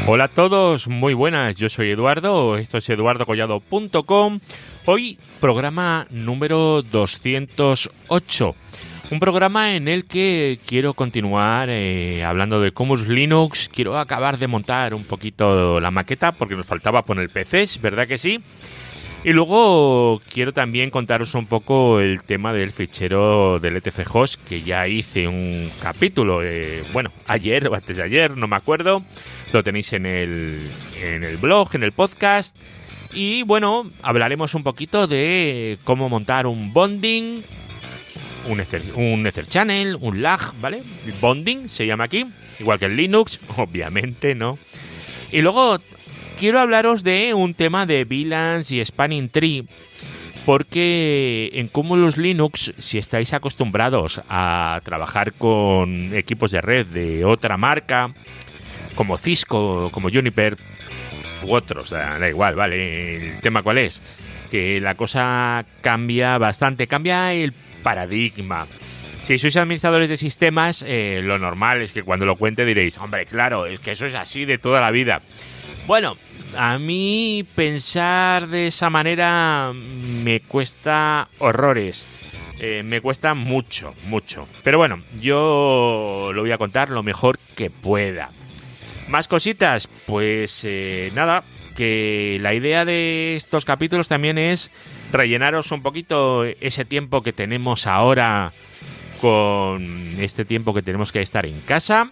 Hola a todos, muy buenas, yo soy Eduardo, esto es eduardocollado.com. Hoy programa número 208, un programa en el que quiero continuar hablando de Commodore Linux. Quiero acabar de montar un poquito la maqueta porque nos faltaba poner PCs, ¿verdad que sí? Y luego quiero también contaros un poco el tema del fichero del etc host, que ya hice un capítulo, ayer o antes de ayer, no me acuerdo. Lo tenéis en el blog, en el podcast. Y bueno, hablaremos un poquito de cómo montar un bonding, un Ether Channel, un lag, ¿vale? El bonding se llama aquí, igual que en Linux, obviamente, ¿no? Y luego quiero hablaros de un tema de VLANs y Spanning Tree, porque en Cumulus Linux, si estáis acostumbrados a trabajar con equipos de red de otra marca, como Cisco, como Juniper u otros, da igual, ¿vale? El tema cuál es, que la cosa cambia bastante, cambia el paradigma. Si sois administradores de sistemas, lo normal es que cuando lo cuente diréis, hombre, claro, es que eso es así de toda la vida. Bueno, a mí pensar de esa manera me cuesta horrores. Me cuesta mucho. Pero bueno, yo lo voy a contar lo mejor que pueda. ¿Más cositas? Pues nada, que la idea de estos capítulos también es rellenaros un poquito ese tiempo que tenemos ahora con este tiempo que tenemos que estar en casa.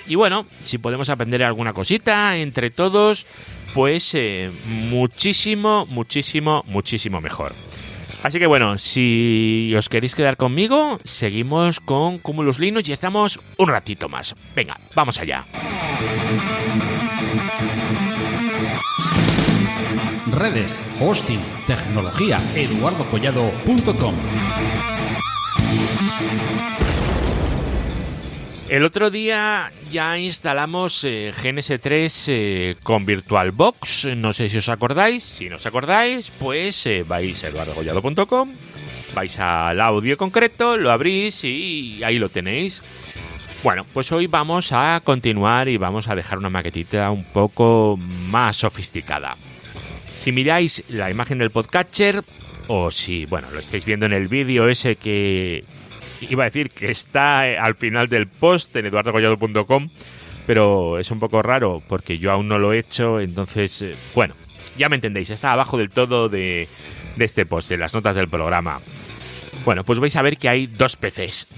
Y bueno, si podemos aprender alguna cosita entre todos, pues muchísimo mejor. Así que bueno, si os queréis quedar conmigo, seguimos con Cumulus Linux y estamos un ratito más. Venga, vamos allá. Redes, hosting, tecnología, eduardocollado.com. El otro día ya instalamos GNS3 con VirtualBox, no sé si os acordáis. Si no os acordáis, pues vais a eduardocollado.com, vais al audio concreto, lo abrís y ahí lo tenéis. Bueno, pues hoy vamos a continuar y vamos a dejar una maquetita un poco más sofisticada. Si miráis la imagen del podcatcher, o si, bueno, lo estáis viendo en el vídeo ese que iba a decir que está al final del post en eduardocollado.com, pero es un poco raro porque yo aún no lo he hecho, entonces, bueno, ya me entendéis, está abajo del todo de este post, en las notas del programa. Bueno, pues vais a ver que hay dos PCs,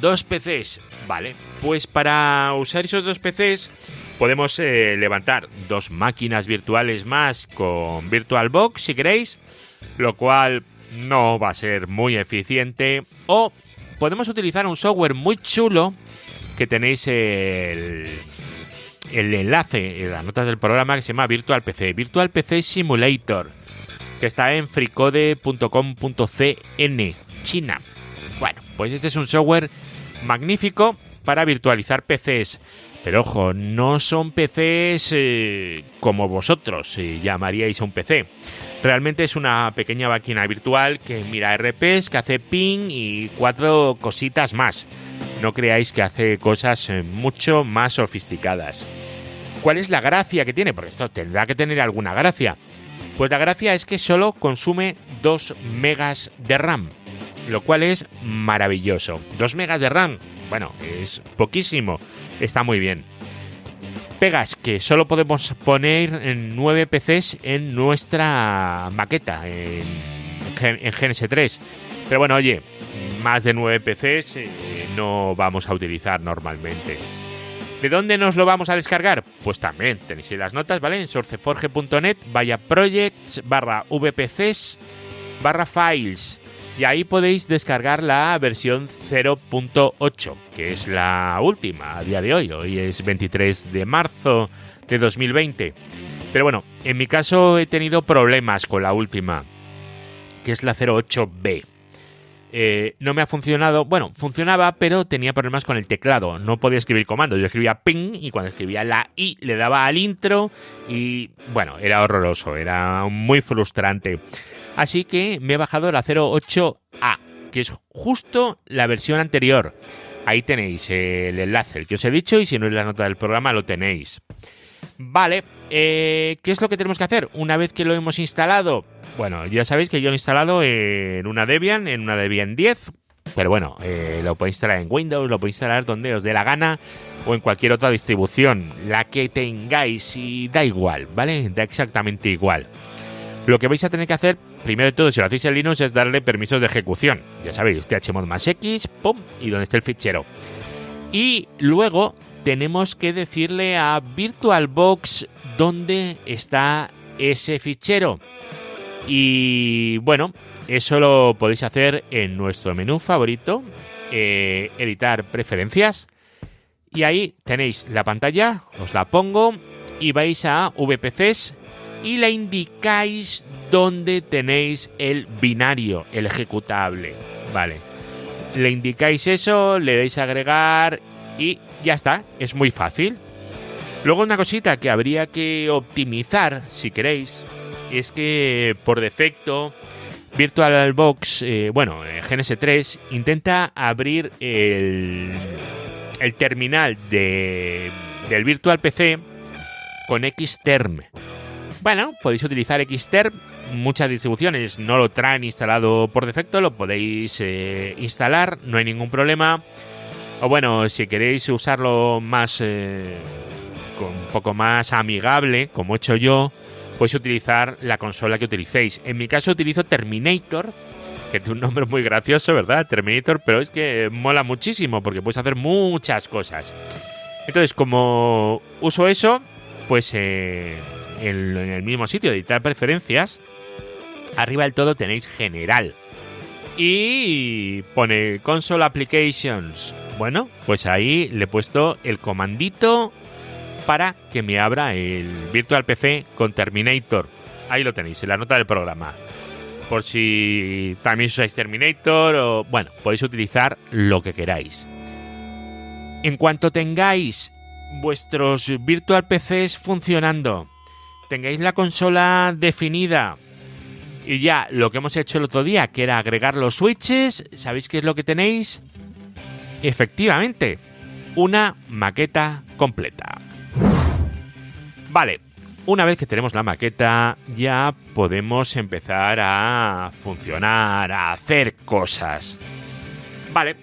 vale, pues para usar esos dos PCs podemos levantar dos máquinas virtuales más con VirtualBox si queréis, lo cual no va a ser muy eficiente, o podemos utilizar un software muy chulo que tenéis el enlace en las notas del programa, que se llama Virtual PC Simulator, que está en freecode.com.cn, China. Bueno, pues este es un software magnífico para virtualizar PCs. Pero ojo, no son PCs como vosotros llamaríais a un PC. Realmente es una pequeña máquina virtual que mira RPs, que hace ping y 4 cositas más. No creáis que hace cosas mucho más sofisticadas. ¿Cuál es la gracia que tiene? Porque esto tendrá que tener alguna gracia. Pues la gracia es que solo consume 2 megas de RAM, lo cual es maravilloso. 2 megas de RAM, bueno, es poquísimo, está muy bien. Pegas que solo podemos poner en 9 PCs en nuestra maqueta, en GNS3. Pero bueno, oye, más de 9 PCs no vamos a utilizar normalmente. ¿De dónde nos lo vamos a descargar? Pues también tenéis en las notas, ¿vale? En sourceforge.net, vaya projects /vpcs /files. Y ahí podéis descargar la versión 0.8, que es la última a día de hoy. Hoy es 23 de marzo de 2020. Pero bueno, en mi caso he tenido problemas con la última, que es la 08B. No me ha funcionado, bueno, funcionaba, pero tenía problemas con el teclado. No podía escribir comandos. Yo escribía ping y cuando escribía la I le daba al intro y, bueno, era horroroso, era muy frustrante. Así que me he bajado la 08A, que es justo la versión anterior. Ahí tenéis el enlace, el que os he dicho, y si no es la nota del programa lo tenéis. Vale, ¿qué es lo que tenemos que hacer una vez que lo hemos instalado? Bueno, ya sabéis que yo lo he instalado en una Debian 10, pero bueno, lo podéis instalar en Windows, lo podéis instalar donde os dé la gana o en cualquier otra distribución, la que tengáis, y da igual, ¿vale? Da exactamente igual. Lo que vais a tener que hacer, primero de todo, si lo hacéis en Linux, es darle permisos de ejecución. Ya sabéis, chmod +x, pum, y donde esté el fichero. Y luego tenemos que decirle a VirtualBox dónde está ese fichero. Y bueno, eso lo podéis hacer en nuestro menú favorito, editar preferencias. Y ahí tenéis la pantalla, os la pongo, y vais a VPCs y le indicáis dónde tenéis el binario, el ejecutable. Vale, le indicáis eso, le dais a agregar y ya está, es muy fácil. Luego una cosita que habría que optimizar, si queréis, es que por defecto VirtualBox, GNS3, intenta abrir el terminal del Virtual PC con Xterm. Bueno, podéis utilizar Xterm. Muchas distribuciones no lo traen instalado por defecto, lo podéis instalar, no hay ningún problema. O bueno, si queréis usarlo más, con un poco más amigable, como he hecho yo, podéis utilizar la consola que utilicéis. En mi caso utilizo Terminator, que tiene un nombre muy gracioso, ¿verdad? Terminator, pero es que mola muchísimo porque puedes hacer muchas cosas. Entonces, como uso eso, pues en el mismo sitio de editar preferencias, arriba del todo tenéis general. Y pone Console Applications. Bueno, pues ahí le he puesto el comandito para que me abra el Virtual PC con Terminator. Ahí lo tenéis, en la nota del programa. Por si también usáis Terminator o... Bueno, podéis utilizar lo que queráis. En cuanto tengáis vuestros Virtual PCs funcionando, tengáis la consola definida y ya lo que hemos hecho el otro día, que era agregar los switches, ¿sabéis qué es lo que tenéis? Efectivamente, una maqueta completa. Vale, una vez que tenemos la maqueta, ya podemos empezar a funcionar, a hacer cosas. Vale,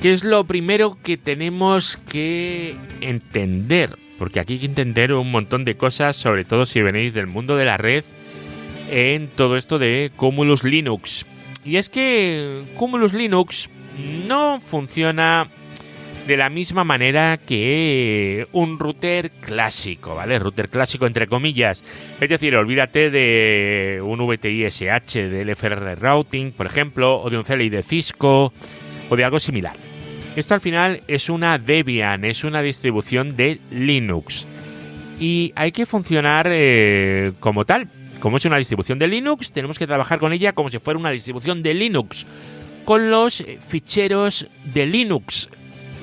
¿qué es lo primero que tenemos que entender? Porque aquí hay que entender un montón de cosas, sobre todo si venís del mundo de la red, en todo esto de Cumulus Linux. Y es que Cumulus Linux no funciona de la misma manera que un router clásico, ¿vale? Router clásico entre comillas. Es decir, olvídate de un VTI SH, del FR Routing, por ejemplo, o de un CLI de Cisco, o de algo similar. Esto al final es una Debian, es una distribución de Linux. Y hay que funcionar como tal. Como es una distribución de Linux, tenemos que trabajar con ella como si fuera una distribución de Linux, con los ficheros de Linux.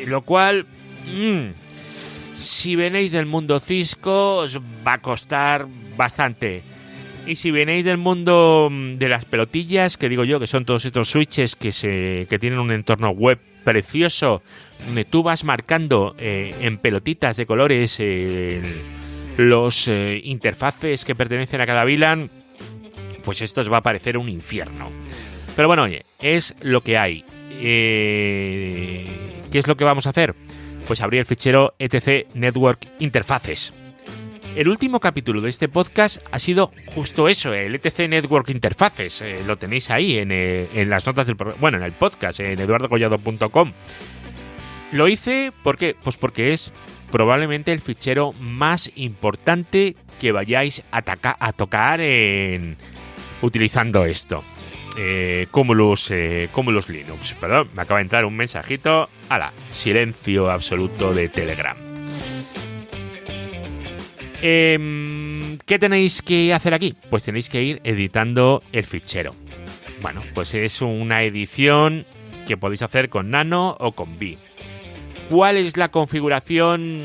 Lo cual, si venéis del mundo Cisco, os va a costar bastante. Y si venéis del mundo de las pelotillas, que digo yo, que son todos estos switches que tienen un entorno web precioso, donde tú vas marcando en pelotitas de colores los interfaces que pertenecen a cada VLAN, pues esto os va a parecer un infierno. Pero bueno, oye, es lo que hay. ¿Qué es lo que vamos a hacer? Pues abrir el fichero etc network interfaces. El último capítulo de este podcast ha sido justo eso, el etc network interfaces. Lo tenéis ahí en las notas del programa, bueno, en el podcast, en eduardocollado.com. Lo hice, ¿por qué? Pues porque es probablemente el fichero más importante que vayáis a tocar utilizando esto. Cumulus Linux. Perdón, me acaba de entrar un mensajito. ¡Hala! Silencio absoluto de Telegram. ¿Qué tenéis que hacer aquí? Pues tenéis que ir editando el fichero. Bueno, pues es una edición que podéis hacer con Nano o con Vi. ¿Cuál es la configuración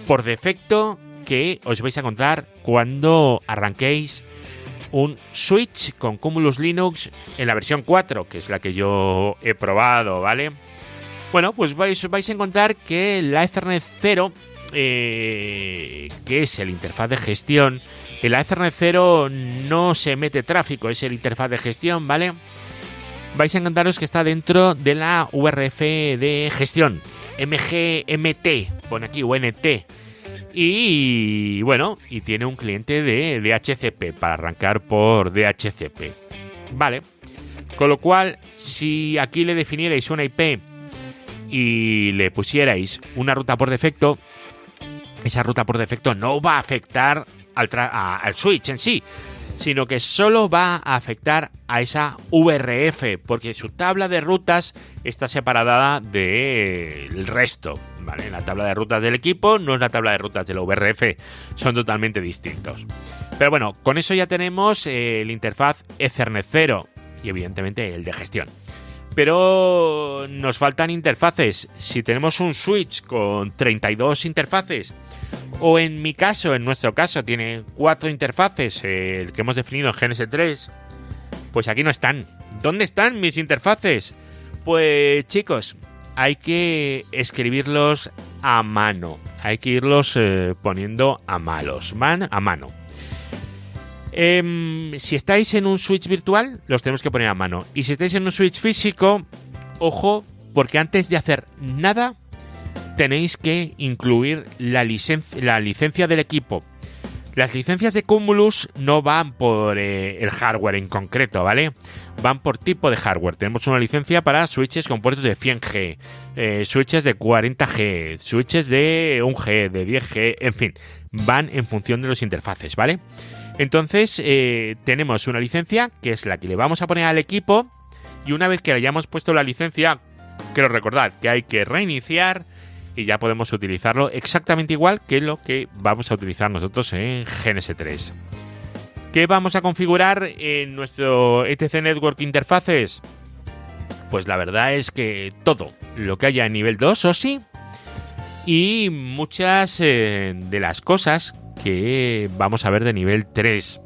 por defecto que os vais a encontrar cuando arranquéis un switch con Cumulus Linux en la versión 4, que es la que yo he probado, ¿vale? Bueno, pues vais a encontrar que la Ethernet 0 que es el interfaz de gestión, en la Ethernet 0 no se mete tráfico, es el interfaz de gestión, ¿vale? Vais a encantaros que está dentro de la URF de gestión, MGMT, pone aquí UNT. Y bueno, y tiene un cliente de DHCP para arrancar por DHCP. Vale. Con lo cual, si aquí le definierais una IP y le pusierais una ruta por defecto, esa ruta por defecto no va a afectar al switch en sí, sino que solo va a afectar a esa URF, porque su tabla de rutas está separada del resto, ¿vale? La tabla de rutas del equipo no es la tabla de rutas de la URF, son totalmente distintos. Pero bueno, con eso ya tenemos el interfaz Ethernet 0 y evidentemente el de gestión. Pero nos faltan interfaces. Si tenemos un switch con 32 interfaces, o en mi caso, en nuestro caso, tiene 4 interfaces, el que hemos definido en GNS3, pues aquí no están. ¿Dónde están mis interfaces? Pues chicos, hay que escribirlos a mano. Hay que irlos poniendo a mano. Si estáis en un switch virtual, los tenemos que poner a mano. Y si estáis en un switch físico, ojo, porque antes de hacer nada, tenéis que incluir la licencia del equipo. Las licencias de Cumulus no van por el hardware en concreto, ¿vale? Van por tipo de hardware. Tenemos una licencia para switches con puertos de 100G, switches de 40G, switches de 1G, de 10G, en fin, van en función de los interfaces, ¿vale? Entonces, tenemos una licencia que es la que le vamos a poner al equipo, y una vez que le hayamos puesto la licencia, quiero recordar que hay que reiniciar y ya podemos utilizarlo exactamente igual que lo que vamos a utilizar nosotros en GNS3. ¿Qué vamos a configurar en nuestro ETC Network Interfaces? Pues la verdad es que todo lo que haya en nivel 2 OSI y muchas de las cosas que vamos a ver de nivel 3.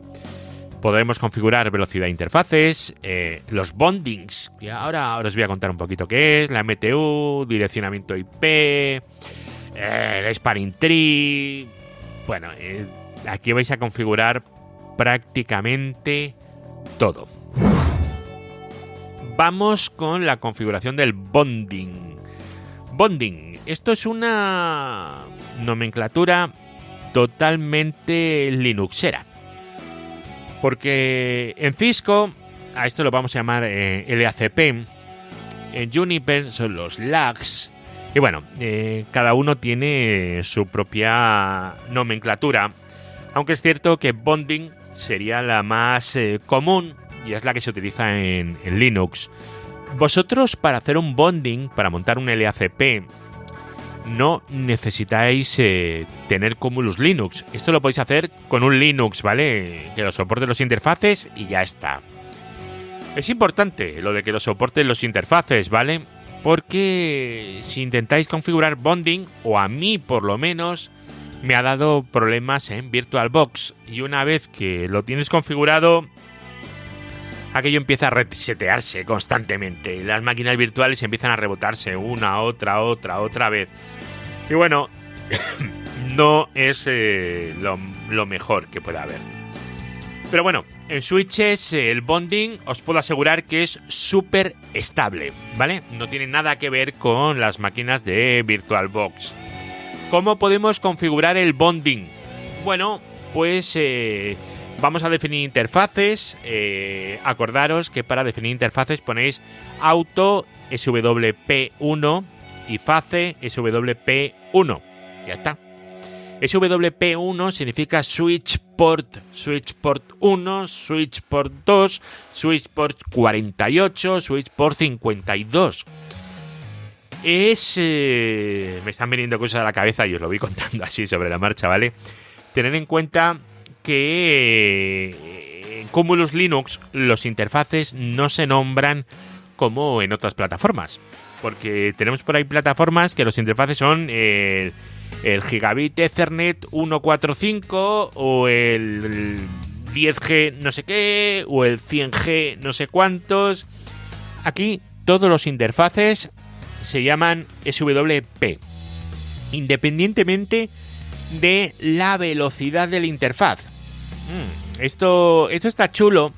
Podremos configurar velocidad de interfaces, los bondings, que ahora os voy a contar un poquito qué es, la MTU, direccionamiento IP, el spanning tree. Bueno, aquí vais a configurar prácticamente todo. Vamos con la configuración del bonding. Bonding, esto es una nomenclatura totalmente linuxera. Porque en Cisco, a esto lo vamos a llamar LACP, en Juniper son los LACs, y bueno, cada uno tiene su propia nomenclatura, aunque es cierto que bonding sería la más común y es la que se utiliza en Linux. Vosotros, para hacer un bonding, para montar un LACP, no necesitáis tener Cumulus Linux. Esto lo podéis hacer con un Linux, ¿vale? Que lo soporte los interfaces y ya está. Es importante lo de que lo soporten los interfaces, ¿vale? Porque si intentáis configurar bonding, o a mí por lo menos, me ha dado problemas en VirtualBox. Y una vez que lo tienes configurado, aquello empieza a resetearse constantemente. Las máquinas virtuales empiezan a rebotarse una, otra vez. Y bueno, no es lo mejor que pueda haber. Pero bueno, en switches el bonding os puedo asegurar que es súper estable, ¿vale? No tiene nada que ver con las máquinas de VirtualBox. ¿Cómo podemos configurar el bonding? Bueno, pues vamos a definir interfaces. Acordaros que para definir interfaces ponéis auto SWP1 y face SWP1. Ya está. SWP1 significa switch port 1, switch port 2, switch port 48, switch port 52. Me están viniendo cosas a la cabeza y os lo voy contando así sobre la marcha, ¿vale? Tened en cuenta que en Cumulus Linux los interfaces no se nombran como en otras plataformas, porque tenemos por ahí plataformas que los interfaces son el Gigabit Ethernet 145 o el 10G no sé qué o el 100G no sé cuántos. Aquí todos los interfaces se llaman SWP. independientemente de la velocidad de la interfaz. Esto está chulo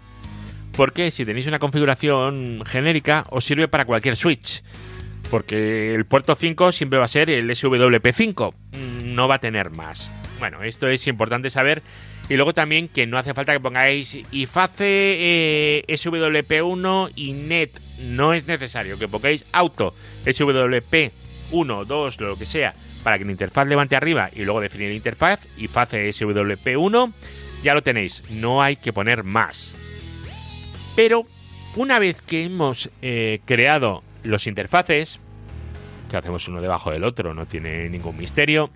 porque si tenéis una configuración genérica os sirve para cualquier switch, porque el puerto 5 siempre va a ser el SWP5, no va a tener más. Bueno, esto es importante saber. Y luego también que no hace falta que pongáis IFACE SWP1 y NET, no es necesario que pongáis auto SWP1, 2, lo que sea, para que la interfaz levante arriba y luego definir la interfaz IFACE SWP1, ya lo tenéis, no hay que poner más. Pero una vez que hemos creado los interfaces, que hacemos uno debajo del otro, no tiene ningún misterio,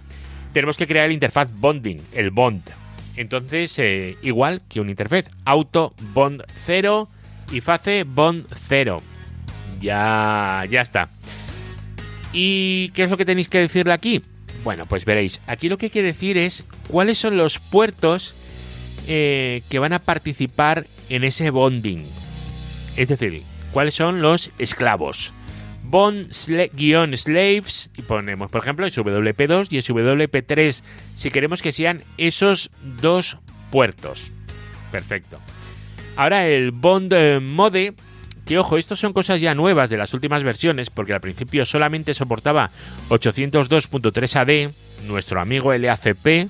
tenemos que crear el interfaz bonding, el bond. Entonces, igual que un interfaz, auto bond 0 y face bond 0. Ya está. ¿Y qué es lo que tenéis que decirle aquí? Bueno, pues veréis, aquí lo que quiere decir es cuáles son los puertos que van a participar en ese bonding. Es decir, cuáles son los esclavos. Bond-slaves, y ponemos, por ejemplo, SWP2 y SWP3, si queremos que sean esos dos puertos. Perfecto. Ahora el Bond Mode, que ojo, estos son cosas ya nuevas de las últimas versiones, porque al principio solamente soportaba 802.3 AD, nuestro amigo LACP,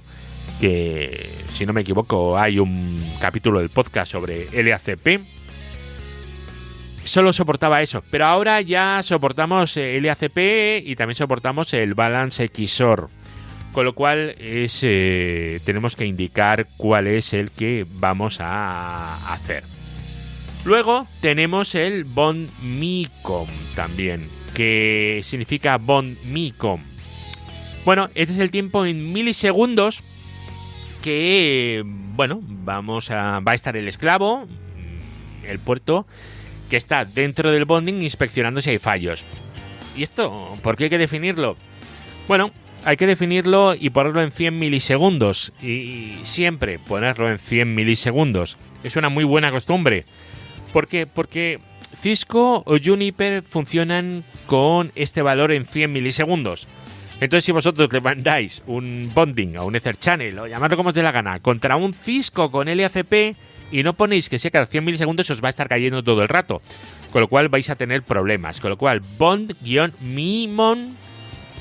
que si no me equivoco hay un capítulo del podcast sobre LACP. Solo soportaba eso, pero ahora ya soportamos LACP y también soportamos el Balance XOR, con lo cual tenemos que indicar cuál es el que vamos a hacer. Luego tenemos el Bond MICOM también, que significa Bond MICOM. Bueno, este es el tiempo en milisegundos que, bueno, va a estar el esclavo, el puerto, que está dentro del bonding inspeccionando si hay fallos. ¿Y esto por qué hay que definirlo? Bueno, hay que definirlo y ponerlo en 100 milisegundos. Y siempre ponerlo en 100 milisegundos. Es una muy buena costumbre. ¿Por qué? Porque Cisco o Juniper funcionan con este valor en 100 milisegundos. Entonces, si vosotros le mandáis un bonding o un Ether Channel, o llamadlo como os dé la gana, contra un Cisco con LACP, y no ponéis que sea cada 100 milisegundos, os va a estar cayendo todo el rato. Con lo cual vais a tener problemas. Con lo cual, bond-mimon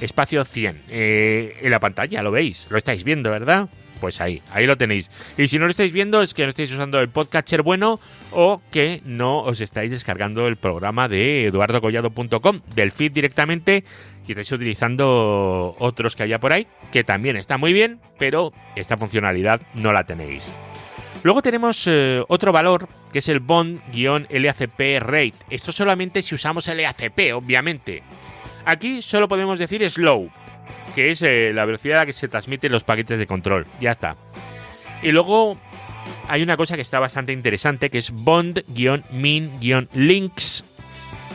espacio 100. En la pantalla lo veis, lo estáis viendo, ¿verdad? Pues ahí lo tenéis. Y si no lo estáis viendo es que no estáis usando el podcatcher bueno o que no os estáis descargando el programa de eduardocollado.com del feed directamente y estáis utilizando otros que haya por ahí, que también está muy bien, pero esta funcionalidad no la tenéis. Luego tenemos otro valor, que es el bond-LACP rate. Esto solamente si usamos LACP, obviamente. Aquí solo podemos decir slow, que es la velocidad a la que se transmiten los paquetes de control. Ya está. Y luego hay una cosa que está bastante interesante, que es bond-min-links.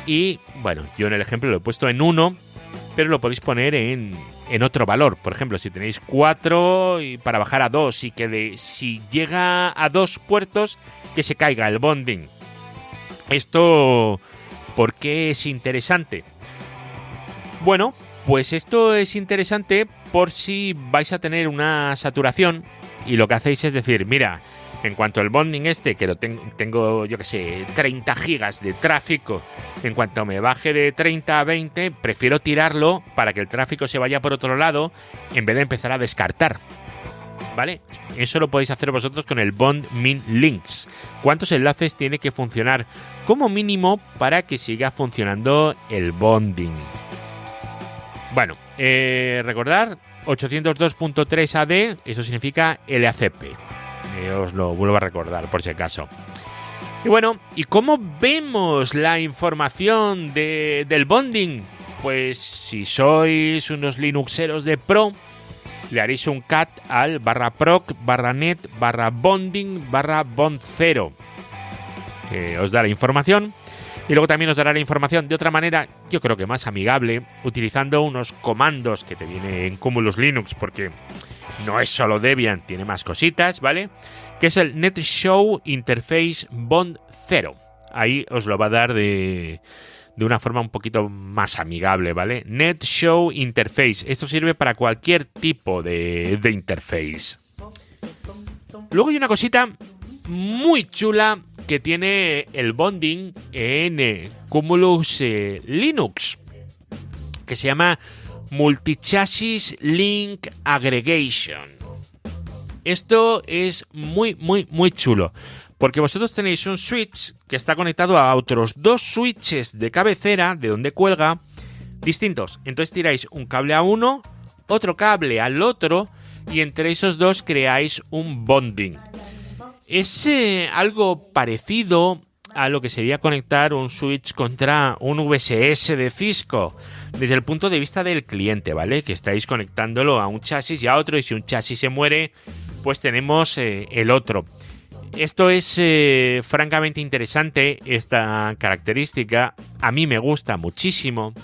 Y, bueno, yo en el ejemplo lo he puesto en 1, pero lo podéis poner en otro valor. Por ejemplo, si tenéis 4 y para bajar a 2 y que si llega a 2 puertos, que se caiga el bonding. Esto, ¿por qué es interesante? Bueno, pues esto es interesante por si vais a tener una saturación y lo que hacéis es decir, mira, en cuanto al bonding que lo tengo, yo que sé, 30 gigas de tráfico, en cuanto me baje de 30 a 20, prefiero tirarlo para que el tráfico se vaya por otro lado en vez de empezar a descartar. ¿Vale? Eso lo podéis hacer vosotros con el bond-min-links. ¿Cuántos enlaces tiene que funcionar como mínimo para que siga funcionando el bonding? Bueno, recordar, 802.3 AD, eso significa LACP. Os lo vuelvo a recordar por si acaso. Y bueno, ¿y cómo vemos la información del bonding? Pues si sois unos linuxeros de pro, le haréis un cat al /proc/net/bonding/bond0. Os da la información. Y luego también os dará la información de otra manera, yo creo que más amigable, utilizando unos comandos que te vienen en Cumulus Linux, porque no es solo Debian, tiene más cositas, ¿vale? Que es el NetShow Interface Bond 0. Ahí os lo va a dar de de una forma un poquito más amigable, ¿vale? Net Show Interface. Esto sirve para cualquier tipo de interface. Luego hay una cosita muy chula que tiene el bonding en Cumulus Linux, que se llama Multichassis Link Aggregation. Esto es muy chulo, porque vosotros tenéis un switch que está conectado a otros dos switches de cabecera, de donde cuelga, distintos. Entonces tiráis un cable a uno, otro cable al otro, y entre esos dos creáis un bonding. Es algo parecido a lo que sería conectar un switch contra un VSS de Cisco, desde el punto de vista del cliente, ¿vale? Que estáis conectándolo a un chasis y a otro, y si un chasis se muere, pues tenemos el otro. Esto es francamente interesante, esta característica. A mí me gusta muchísimo,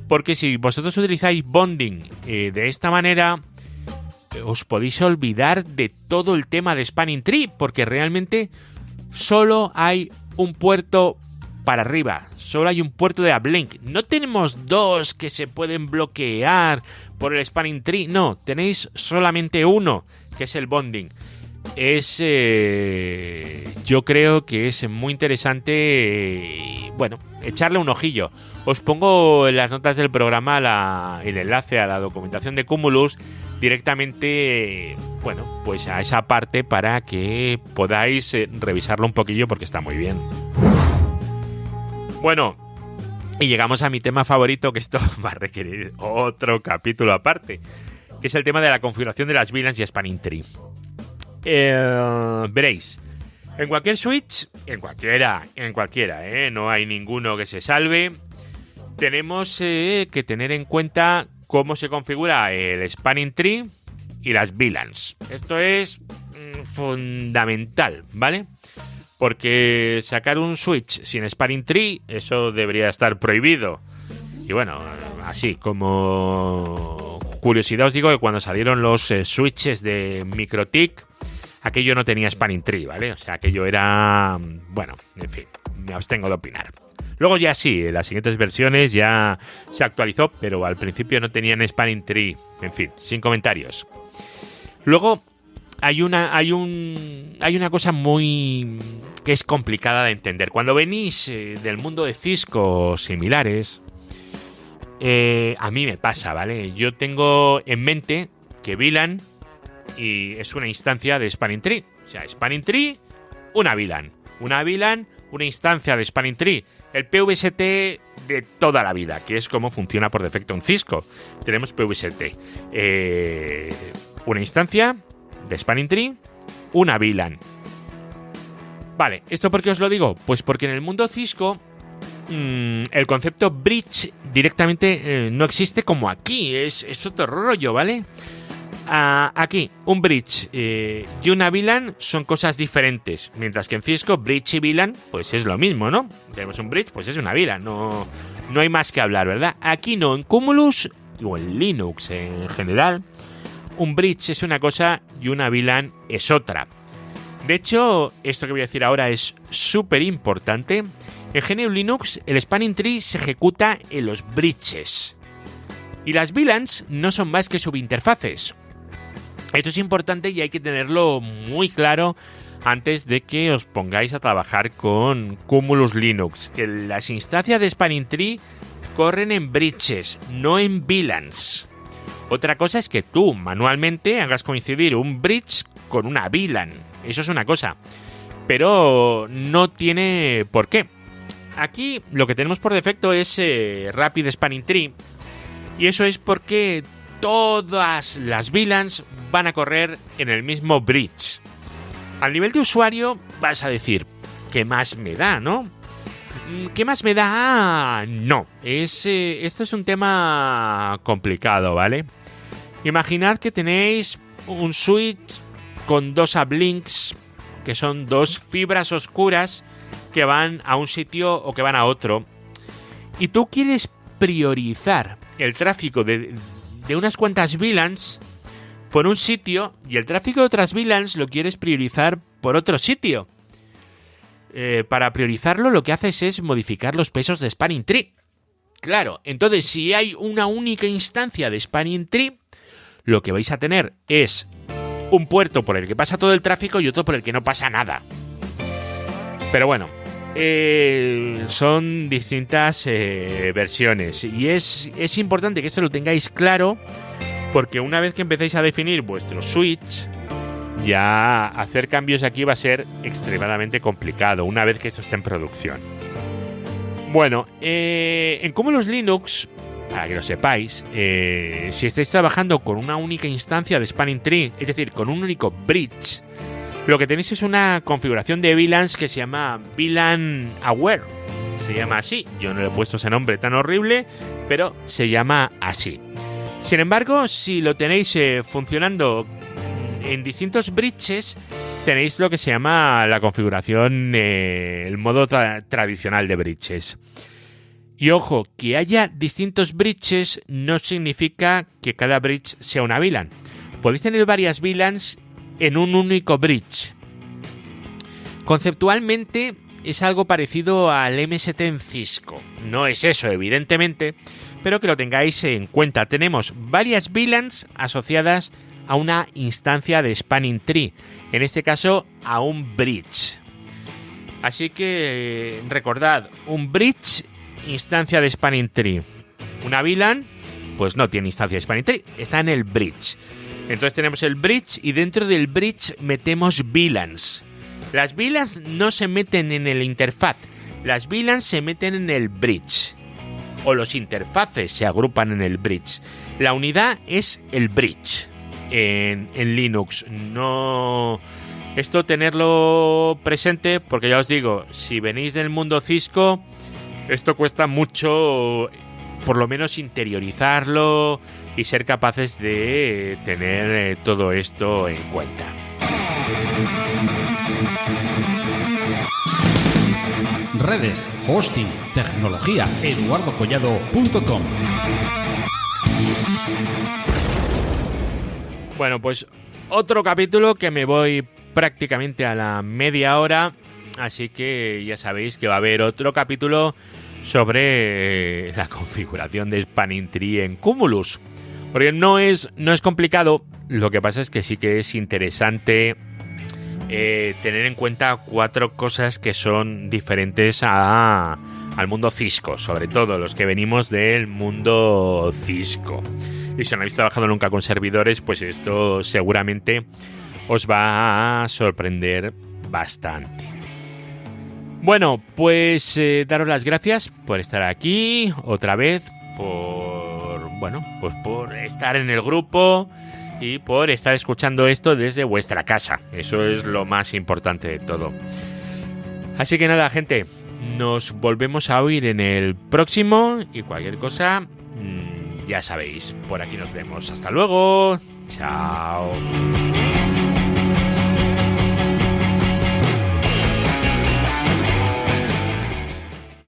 porque si vosotros utilizáis bonding de esta manera, os podéis olvidar de todo el tema de Spanning Tree, porque realmente solo hay un puerto para arriba, solo hay un puerto de uplink. No tenemos dos que se pueden bloquear por el Spanning Tree, no, tenéis solamente uno, que es el bonding. Es, yo creo que es muy interesante, bueno, echarle un ojillo. Os pongo en las notas del programa el enlace a la documentación de Cumulus directamente, bueno, pues a esa parte para que podáis revisarlo un poquillo, porque está muy bien. Bueno, y llegamos a mi tema favorito, que esto va a requerir otro capítulo aparte, que es el tema de la configuración de las VLANs y Spanning Tree. Veréis, en cualquier switch, en cualquiera, no hay ninguno que se salve, tenemos que tener en cuenta cómo se configura el Spanning Tree y las VLANs. Esto es fundamental, ¿vale? Porque sacar un switch sin Spanning Tree, eso debería estar prohibido. Y bueno, así como curiosidad os digo que cuando salieron los switches de MikroTik, aquello no tenía Spanning Tree, ¿vale? O sea, aquello era... Bueno, en fin, me abstengo de opinar. Luego ya sí, en las siguientes versiones ya se actualizó, pero al principio no tenían Spanning Tree. En fin, sin comentarios. Luego hay una cosa muy... que es complicada de entender. Cuando venís del mundo de Cisco o similares, a mí me pasa, ¿vale? Yo tengo en mente que VLAN y es una instancia de Spanning Tree. O sea, Spanning Tree, una VLAN. Una VLAN, una instancia de Spanning Tree. El PVST de toda la vida, que es como funciona por defecto en Cisco. Tenemos PVST. Una instancia de Spanning Tree, una VLAN. Vale, ¿esto por qué os lo digo? Pues porque en el mundo Cisco el concepto bridge directamente no existe como aquí. Es otro rollo, ¿vale? Aquí, un bridge y una VLAN son cosas diferentes, mientras que en Cisco bridge y VLAN pues es lo mismo, ¿no? Tenemos un bridge, pues es una VLAN, no hay más que hablar, ¿verdad? Aquí no, en Cumulus o en Linux en general, un bridge es una cosa y una VLAN es otra. De hecho, esto que voy a decir ahora es súper importante. En GNU Linux el Spanning Tree se ejecuta en los bridges y las VLANs no son más que subinterfaces. Esto es importante y hay que tenerlo muy claro antes de que os pongáis a trabajar con Cumulus Linux, que las instancias de Spanning Tree corren en bridges, no en VLANs. Otra cosa es que tú manualmente hagas coincidir un bridge con una VLAN. Eso es una cosa, pero no tiene por qué. Aquí lo que tenemos por defecto es Rapid Spanning Tree, y eso es porque todas las VLANs van a correr en el mismo bridge. Al nivel de usuario vas a decir, ¿qué más me da, no? ¿Qué más me da? No. Esto es un tema complicado, ¿vale? Imaginad que tenéis un switch con dos uplinks, que son dos fibras oscuras que van a un sitio o que van a otro. Y tú quieres priorizar el tráfico de unas cuantas VLANs por un sitio y el tráfico de otras VLANs lo quieres priorizar por otro sitio. Para priorizarlo lo que haces es modificar los pesos de Spanning Tree. Claro, entonces si hay una única instancia de Spanning Tree, lo que vais a tener es un puerto por el que pasa todo el tráfico y otro por el que no pasa nada. Pero bueno, son distintas versiones y es importante que esto lo tengáis claro, porque una vez que empecéis a definir vuestro switch, ya hacer cambios aquí va a ser extremadamente complicado una vez que esto esté en producción. Bueno, en Cumulus Linux, para que lo sepáis, si estáis trabajando con una única instancia de Spanning Tree, es decir, con un único bridge, lo que tenéis es una configuración de VLANs que se llama VLAN Aware. Se llama así. Yo no le he puesto ese nombre tan horrible, pero se llama así. Sin embargo, si lo tenéis funcionando en distintos bridges, tenéis lo que se llama la configuración, el modo tradicional de bridges. Y ojo, que haya distintos bridges no significa que cada bridge sea una VLAN. Podéis tener varias VLANs en un único bridge. Conceptualmente es algo parecido al MST en Cisco. No es eso, evidentemente, pero que lo tengáis en cuenta. Tenemos varias VLANs asociadas a una instancia de Spanning Tree, en este caso a un bridge. Así que recordad, un bridge, instancia de Spanning Tree. Una VLAN, pues no tiene instancia de Spanning Tree, está en el bridge. Entonces tenemos el bridge y dentro del bridge metemos VLANs. Las VLANs no se meten en el interfaz, las VLANs se meten en el bridge. O los interfaces se agrupan en el bridge. La unidad es el bridge. En Linux, no, esto tenerlo presente, porque ya os digo, si venís del mundo Cisco, esto cuesta mucho, por lo menos interiorizarlo y ser capaces de tener todo esto en cuenta. Redes, hosting, tecnología, eduardocollado.com. Bueno, pues otro capítulo que me voy prácticamente a la media hora, así que ya sabéis que va a haber otro capítulo sobre la configuración de Spanning Tree en Cumulus, porque no es complicado, lo que pasa es que sí que es interesante tener en cuenta 4 cosas que son diferentes al mundo Cisco, sobre todo los que venimos del mundo Cisco. Y si no habéis trabajado nunca con servidores, pues esto seguramente os va a sorprender bastante. Bueno, pues daros las gracias por estar aquí otra vez, por estar en el grupo y por estar escuchando esto desde vuestra casa. Eso es lo más importante de todo. Así que nada, gente, nos volvemos a oír en el próximo y cualquier cosa, ya sabéis, por aquí nos vemos. Hasta luego. Chao.